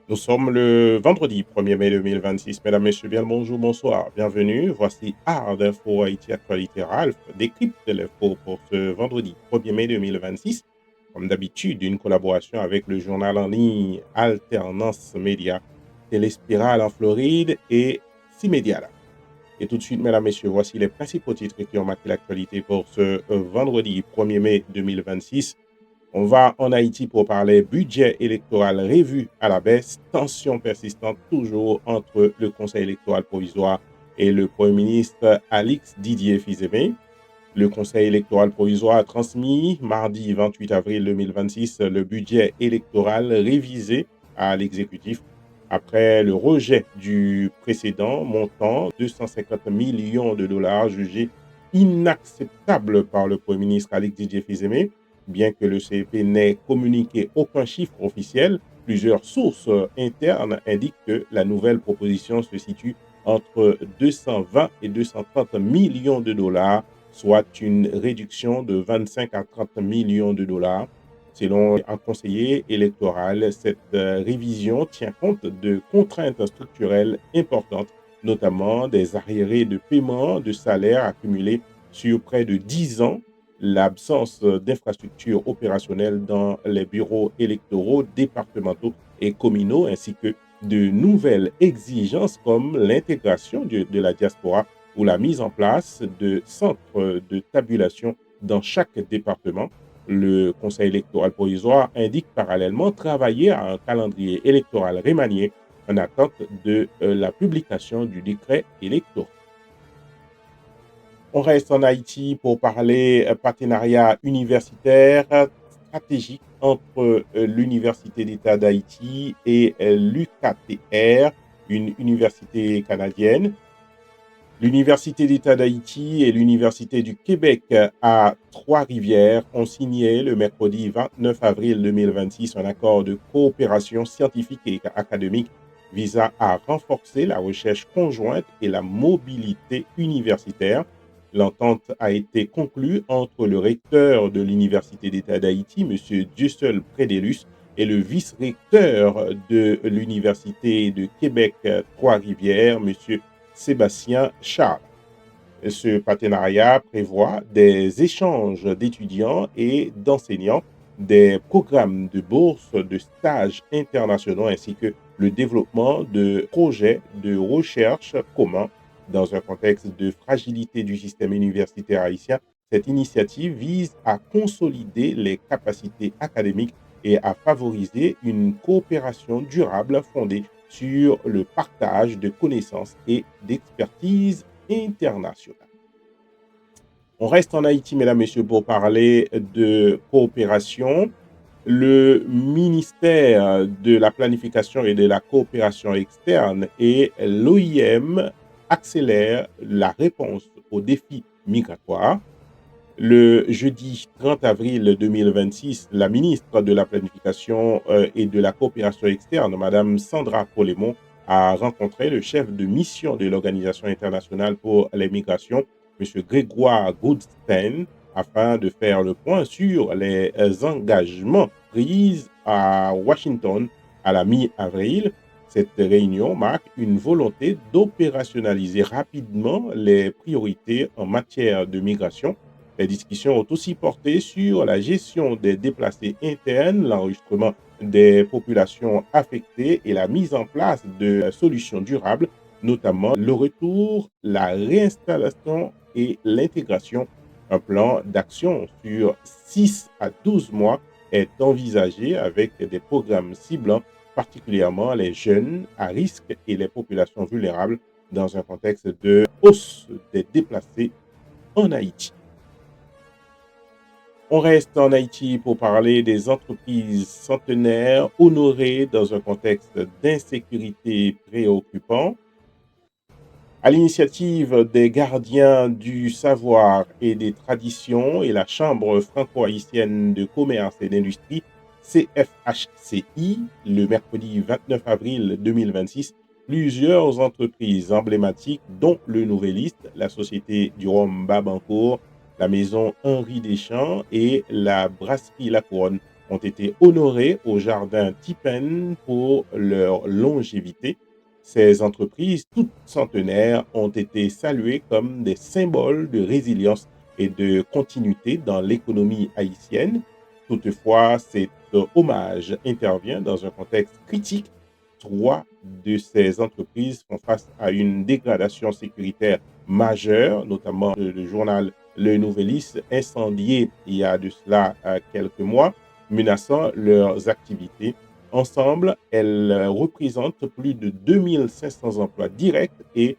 Nous sommes le vendredi 1er mai 2026. Mesdames, Messieurs, bien le bonjour, bonsoir, bienvenue. Voici Art d'Info Haïti Actualité Ralph décrypte l'info pour ce vendredi 1er mai 2026. Comme d'habitude, une collaboration avec le journal en ligne Alternance Média, Téléspirale en Floride et Cimédia. Et tout de suite, mesdames, messieurs, voici les principaux titres qui ont marqué l'actualité pour ce vendredi 1er mai 2026. On va en Haïti pour parler budget électoral revu à la baisse, tension persistante toujours entre le Conseil électoral provisoire et le Premier ministre Alix Didier Fizeme. Le Conseil électoral provisoire a transmis mardi 28 avril 2026 le budget électoral révisé à l'exécutif après le rejet du précédent montant 250 millions de dollars jugé inacceptable par le Premier ministre Alix Didier Fizeme. Bien que le CEP n'ait communiqué aucun chiffre officiel, plusieurs sources internes indiquent que la nouvelle proposition se situe entre 220 et 230 millions de dollars, soit une réduction de 25 à 30 millions de dollars. Selon un conseiller électoral, cette révision tient compte de contraintes structurelles importantes, notamment des arriérés de paiement de salaires accumulés sur près de 10 ans, l'absence d'infrastructures opérationnelles dans les bureaux électoraux départementaux et communaux, ainsi que de nouvelles exigences comme l'intégration de la diaspora ou la mise en place de centres de tabulation dans chaque département. Le Conseil électoral provisoire indique parallèlement travailler à un calendrier électoral remanié en attente de la publication du décret électoral. On reste en Haïti pour parler partenariat universitaire stratégique entre l'Université d'État d'Haïti et l'UQTR, une université canadienne. L'Université d'État d'Haïti et l'Université du Québec à Trois-Rivières ont signé le mercredi 29 avril 2026 un accord de coopération scientifique et académique visant à renforcer la recherche conjointe et la mobilité universitaire. L'entente a été conclue entre le recteur de l'Université d'État d'Haïti, M. Dieuseul Prédélus, et le vice-recteur de l'Université de Québec Trois-Rivières, M. Sébastien Charles. Ce partenariat prévoit des échanges d'étudiants et d'enseignants, des programmes de bourses, de stages internationaux ainsi que le développement de projets de recherche communs dans un contexte de fragilité du système universitaire haïtien. Cette initiative vise à consolider les capacités académiques et à favoriser une coopération durable fondée sur le partage de connaissances et d'expertise internationale. On reste en Haïti, mesdames, messieurs, pour parler de coopération. Le ministère de la Planification et de la Coopération externe et l'OIM accélèrent la réponse aux défis migratoires. Le jeudi 30 avril 2026, la ministre de la Planification et de la Coopération externe, Madame Sandra Polémon, a rencontré le chef de mission de l'Organisation internationale pour les migrations, M. Grégoire Goodstein, afin de faire le point sur les engagements pris à Washington à la mi-avril. Cette réunion marque une volonté d'opérationnaliser rapidement les priorités en matière de migration. Les discussions ont aussi porté sur la gestion des déplacés internes, l'enregistrement des populations affectées et la mise en place de solutions durables, notamment le retour, la réinstallation et l'intégration. Un plan d'action sur 6 à 12 mois est envisagé avec des programmes ciblant particulièrement les jeunes à risque et les populations vulnérables dans un contexte de hausse des déplacés en Haïti. On reste en Haïti pour parler des entreprises centenaires honorées dans un contexte d'insécurité préoccupant. À l'initiative des gardiens du savoir et des traditions et la Chambre franco-haïtienne de commerce et d'industrie, CFHCI, le mercredi 29 avril 2026, plusieurs entreprises emblématiques, dont le Nouvelliste, la Société du Rhum Babancourt, la Maison Henri Deschamps et la Brasserie La Couronne, ont été honorés au jardin Tipen pour leur longévité. Ces entreprises, toutes centenaires, ont été saluées comme des symboles de résilience et de continuité dans l'économie haïtienne. Toutefois, cet hommage intervient dans un contexte critique. Trois de ces entreprises font face à une dégradation sécuritaire majeure, notamment le journal Le Nouvelliste, incendié il y a de cela quelques mois, menaçant leurs activités. Ensemble, elles représentent plus de 2500 emplois directs et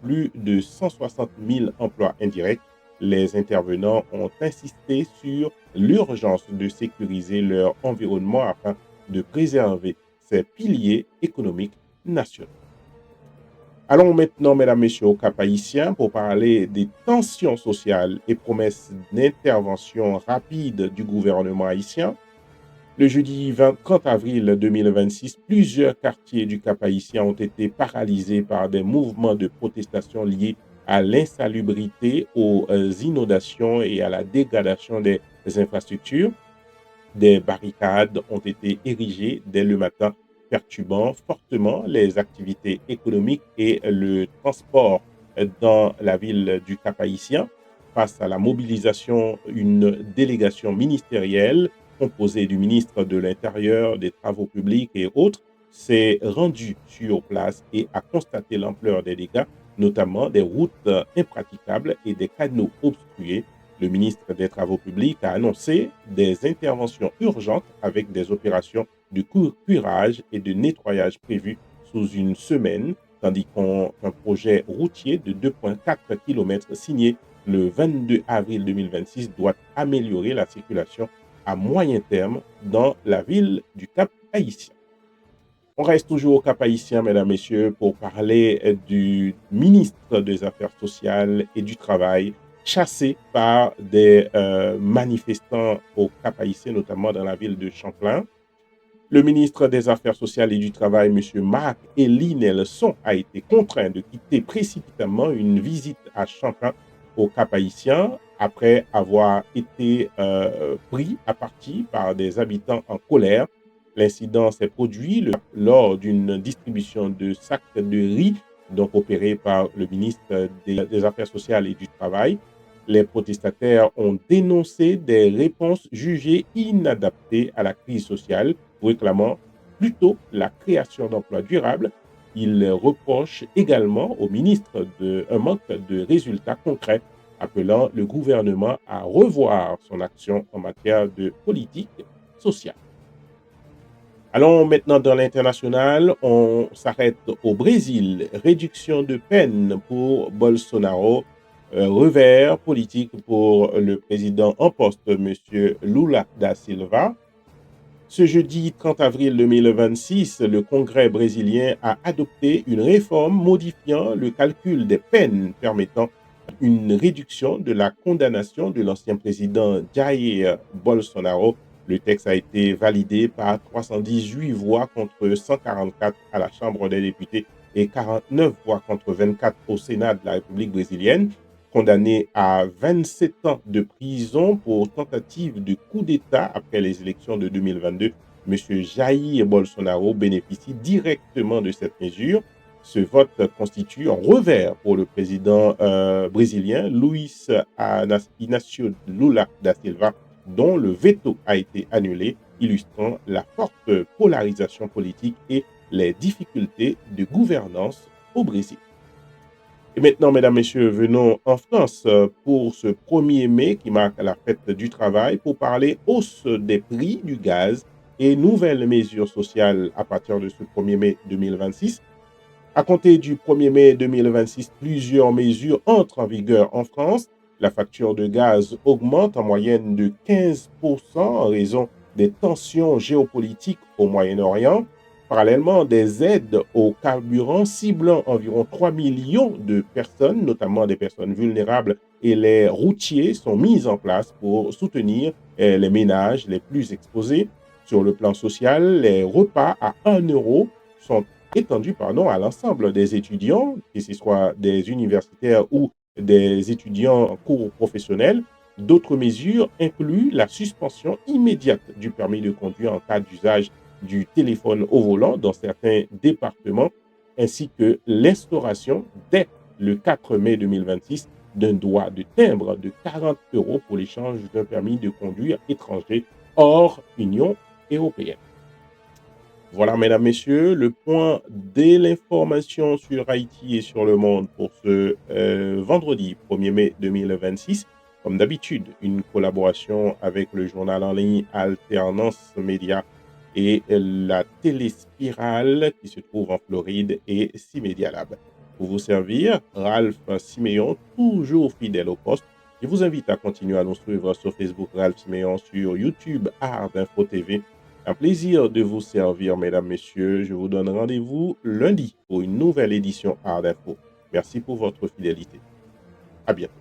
plus de 160 000 emplois indirects. Les intervenants ont insisté sur l'urgence de sécuriser leur environnement afin de préserver ces piliers économiques nationaux. Allons maintenant, mesdames, messieurs, au Cap haïtien pour parler des tensions sociales et promesses d'intervention rapide du gouvernement haïtien. Le jeudi 30 avril 2026, plusieurs quartiers du Cap haïtien ont été paralysés par des mouvements de protestation liés à l'insalubrité, aux inondations et à la dégradation des infrastructures. Des barricades ont été érigées dès le matin, perturbant fortement les activités économiques et le transport dans la ville du Cap haïtien. Face à la mobilisation, une délégation ministérielle composée du ministre de l'Intérieur, des Travaux publics et autres s'est rendue sur place et a constaté l'ampleur des dégâts, notamment des routes impraticables et des canaux obstrués. Le ministre des Travaux publics a annoncé des interventions urgentes avec des opérations de curage et de nettoyage prévues sous une semaine, tandis qu'un projet routier de 2,4 km signé le 22 avril 2026 doit améliorer la circulation à moyen terme dans la ville du Cap haïtien. On reste toujours au Cap haïtien, mesdames, messieurs, pour parler du ministre des Affaires sociales et du Travail, chassé par des manifestants au Cap haïtien, notamment dans la ville de Champlain. Le ministre des Affaires sociales et du Travail, M. Marc-Élie Nelson, a été contraint de quitter précipitamment une visite à Champlain au Cap haïtien après avoir été pris à partie par des habitants en colère. L'incident s'est produit lors d'une distribution de sacs de riz, donc opérée par le ministre des Affaires sociales et du Travail. Les protestataires ont dénoncé des réponses jugées inadaptées à la crise sociale, réclamant plutôt la création d'emplois durables. Ils reprochent également au ministre un manque de résultats concrets, appelant le gouvernement à revoir son action en matière de politique sociale. Allons maintenant dans l'international, on s'arrête au Brésil. Réduction de peine pour Bolsonaro, revers politique pour le président en poste, M. Lula da Silva. Ce jeudi 30 avril 2026, le Congrès brésilien a adopté une réforme modifiant le calcul des peines permettant une réduction de la condamnation de l'ancien président Jair Bolsonaro. Le texte a été validé par 318 voix contre 144 à la Chambre des députés et 49 voix contre 24 au Sénat de la République brésilienne. Condamné à 27 ans de prison pour tentative de coup d'État après les élections de 2022, M. Jair Bolsonaro bénéficie directement de cette mesure. Ce vote constitue un revers pour le président brésilien Luiz Inácio Lula da Silva, dont le veto a été annulé, illustrant la forte polarisation politique et les difficultés de gouvernance au Brésil. Et maintenant, mesdames, messieurs, venons en France pour ce 1er mai qui marque la fête du travail pour parler hausse des prix du gaz et nouvelles mesures sociales à partir de ce 1er mai 2026. À compter du 1er mai 2026, plusieurs mesures entrent en vigueur en France. La facture de gaz augmente en moyenne de 15% en raison des tensions géopolitiques au Moyen-Orient. Parallèlement, des aides au carburant ciblant environ 3 millions de personnes, notamment des personnes vulnérables et les routiers, sont mises en place pour soutenir les ménages les plus exposés. Sur le plan social, les repas à 1 euro sont étendus à l'ensemble des étudiants, que ce soit des universitaires ou des étudiants en cours professionnels. D'autres mesures incluent la suspension immédiate du permis de conduire en cas d'usage du téléphone au volant dans certains départements, ainsi que l'instauration, dès le 4 mai 2026, d'un droit de timbre de 40 euros pour l'échange d'un permis de conduire étranger hors Union européenne. Voilà, mesdames, messieurs, le point de l'information sur Haïti et sur le monde pour ce vendredi 1er mai 2026. Comme d'habitude, une collaboration avec le journal en ligne Alternance Média et la Téléspirale qui se trouve en Floride et Cimedia Lab. Pour vous servir, Ralph Siméon, toujours fidèle au poste. Je vous invite à continuer à nous suivre sur Facebook Ralph Siméon, sur YouTube Art d'Info TV. Un plaisir de vous servir, mesdames, messieurs. Je vous donne rendez-vous lundi pour une nouvelle édition Art d'Info. Merci pour votre fidélité. À bientôt.